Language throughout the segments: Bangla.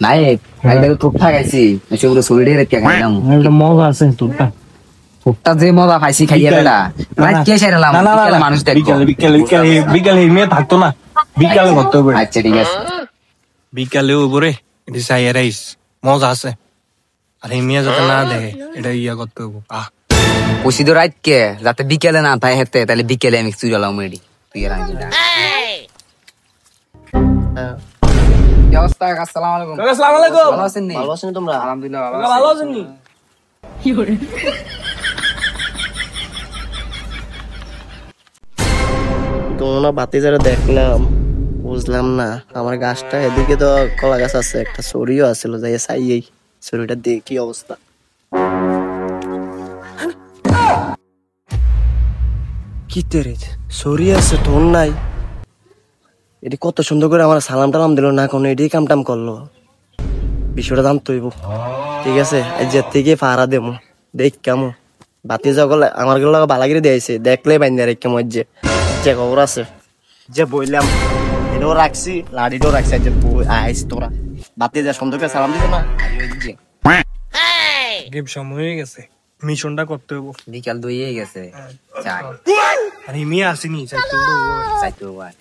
নাই আইডা তোরটা খাইছি সেগুলো সলিডে রেখে খাইলাম এটা মজা আছে তোরটা তোরটা যে মজা খাইছি খাইয়া বেড়া রাত কে সেরালাম বিকেলে মানুষ দেখো বিকালে মেয়ে থাকতো না বিকালে করতে হবে আচ্ছা ঠিক আছে বিকালে উপরে এটা সাইয়া রাইস মজা আছে আর এই মেয়ে যাতে না দেখে এটা ইয়া করতে হবে কষি তো রাত কে যাতে বিকেলে না থাকে হেতে তাহলে বিকেলে আমি চুরালাম মেডি তুই আর আমি কি অবস্থা আসসালামু আলাইকুম আসসালামু আলাইকুম ভালো আছেন নি ভালো আছেন তোমরা? আলহামদুলিল্লাহ ভালো আছেন নি তোমরা বাতি যারা দেখলাম বুঝলাম না আমার গাছটা এদিকে তো কলা গাছ আছে একটা সরিও আছিল যাই চাই সরিটা দিয়ে কি অবস্থা কি তেরে সরি আছে তোর নাই এটি কত সুন্দর করে আমার সালাম টালাম দিল না কোনো এটি কাম টাম করলো বিষয়টা জানতে হইব ঠিক আছে যে থেকে পাহারা দেবো দেখ কেমন বাতি যখন আমার গুলো বালাগিরি দিয়েছে দেখলে বাইন্দা রে কেমন যে খবর আছে যে বইলাম এটাও রাখছি লাড়িটাও রাখছি যে আইস তোরা বাতি যা সুন্দরকে সালাম দিত না সময় হয়ে গেছে মিশনটা করতে হবে বিকাল দুইয়ে গেছে চাই আর এই মেয়ে আসেনি চাইতে ভাই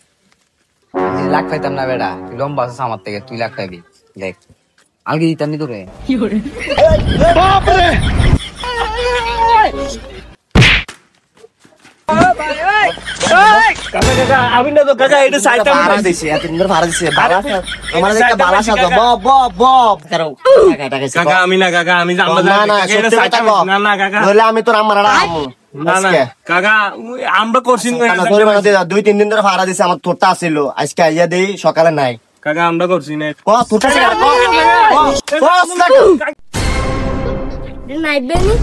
আমি লাখ পাইতাম না বেড়া তুই লম্বা আছিস আমার থেকে তুই লাখ পাইবি দেখ আলগে দিতাম নি তোরে আমি না তো কাকা এটা সাইটা ভাড়া দিছে এত সুন্দর ভাড়া দিছে বালা আমার একটা বালা সাজো ব ব করো কাকা আমি না কাকা আমি জানবা না না সত্যি কথা কও না না কাকা নইলে আমি তোর আমারটা আমু না না কাকা আমরা করছি না ধরে বানাতে 2-3 দিন ধরে ভাড়া দিছে আমার তোরটা আছিল আজকে আইয়া দেই সকালে নাই কাকা আমরা করছি না ক তোরটা ছিল নাই বেনি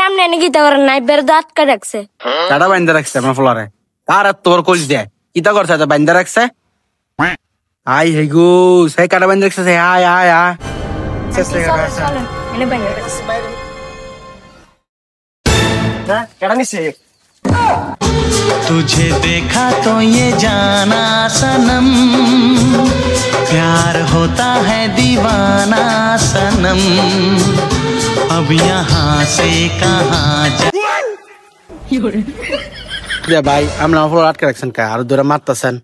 আমনে নাকি তোর নাই বের দাঁত কাটছে কাটা বাইন্দা রাখছে আমার ফ্লোরে আর তোর কোচ দে কিতা করছে তো বাইন্দা রাখছে আই হে গো সেই কাটা বাইন্দা রাখছে আয় আয় আয় এনে বাইরে রাখছে না কেডা নিছে तुझे देखा तो ये जाना सनम प्यार होता है दीवाना सनम अब यहाँ से कहाँ ভাই আমরা আমার ফ্লোর আটকে রাখছেন কা আর ধরে মারতেছেন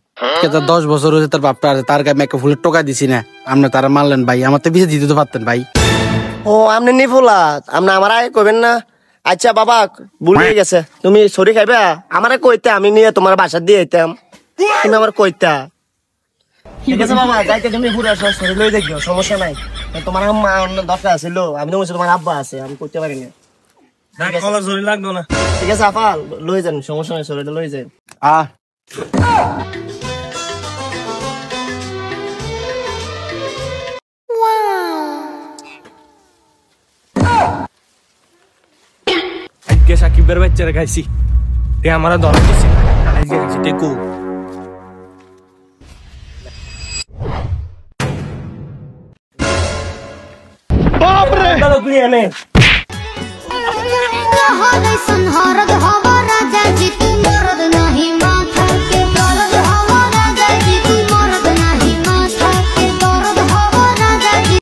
কে তো 10 বছর হয়েছে তার বাপটা আছে তার গায়ে মেকে ফুলের টোকা দিছি না আপনি তারা মারলেন ভাই আমার তো বিয়ে দিতে তো পারতেন ভাই ও আমনে নি ফুলা আমনে আমারে কইবেন না আচ্ছা বাবা ভুল হয়ে গেছে তুমি সরি খাইবা আমারে কইতে আমি নিয়ে তোমার বাসা দিয়ে আইতাম তুমি আমার কইতা ঠিক আছে বাবা যাইতে তুমি পুরো সরি লই দেখিও সমস্যা নাই তোমার মা অন্য দরকার ছিল আমি তো তোমার আব্বা আছে আমি কইতে পারি না না কলা জরি লাগতো না ঠিক আছে আপা লই যান সমস্যা নাই সরিটা লই যান আজকে সাকিবের বাচ্চারা খাইছি তে আমারা ধরা দিছি আজকে খাইছি টেকু বাপ রে দাদা তুই এনে হরে সংহারদ হব রাজা জিতু মরদ